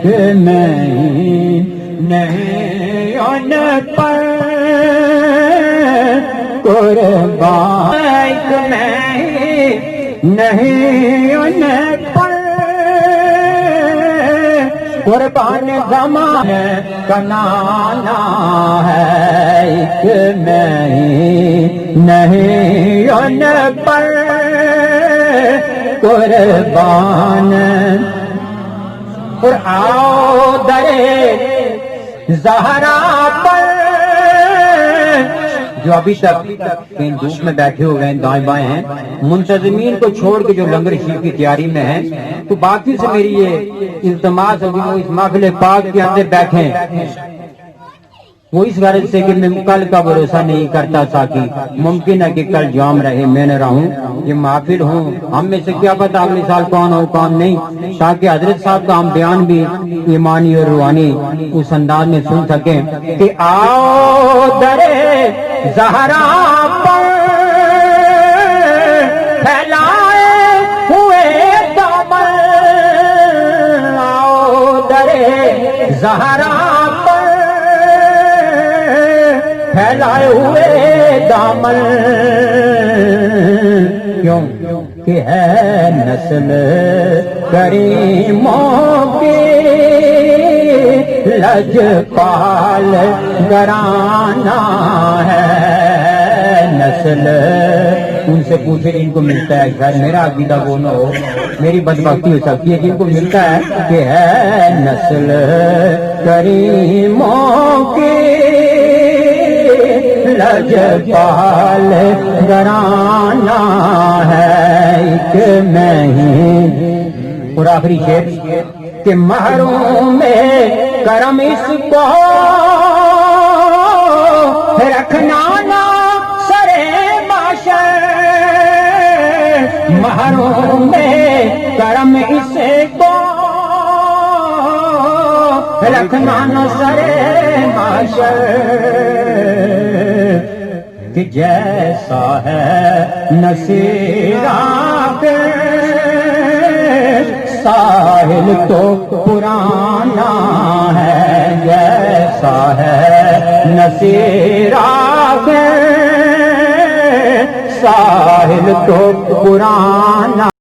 کہ نہیں ان پر قربان، ایک نہیں ان پر قربان زمانے کا نانا ہے، ایک نہیں ان پر قربان۔ اور آؤ درے زہرا پر، جو ابھی تک کہیں دھوپ میں بیٹھے ہوئے ہیں، دائیں بائیں ہیں، منتظمین کو چھوڑ کے جو لنگر شریف کی تیاری میں ہیں، تو باقی سے میری یہ التماس ہوگی وہ اس محفل پاک کے اندر بیٹھیں۔ وہ اس غرض سے کہ میں کل کا بھروسہ نہیں کرتا تھا کہ ممکن ہے کہ کل جام رہے میں نہ رہوں، یہ محفل ہوں، ہم میں سے کیا پتہ اگلے سال کون ہو کون نہیں، تاکہ حضرت صاحب کا ہم بیان بھی ایمانی اور روحانی اس انداز میں سن سکیں کہ آؤ درے زہرا پر پھیلائے ہوئے دامن، آؤ درے زہرا پر پھیلائے ہوئے دامن، کیوں کہ ہے نسل کریموں کی لجپال گرانا ہے، نسل ان سے پوچھے ان کو ملتا ہے، خیر میرا عقیدہ وہ نہ ہو، میری بدبختی ہو سکتی ہے، جن کو ملتا ہے کہ ہے نسل کریموں کی لجپال گرانا ہے، ایک نہیں۔ اور آخری شعر کہ محروم کرم اس کو رکھنا نہ سرے معاشر، محروم کرم اس کو رکھنا نہ سرے معاشر، کہ جیسا ہے نصیرہ کے ساحل تو پرانا ہے، جیسا ہے نصیرہ کے ساحل تو پرانا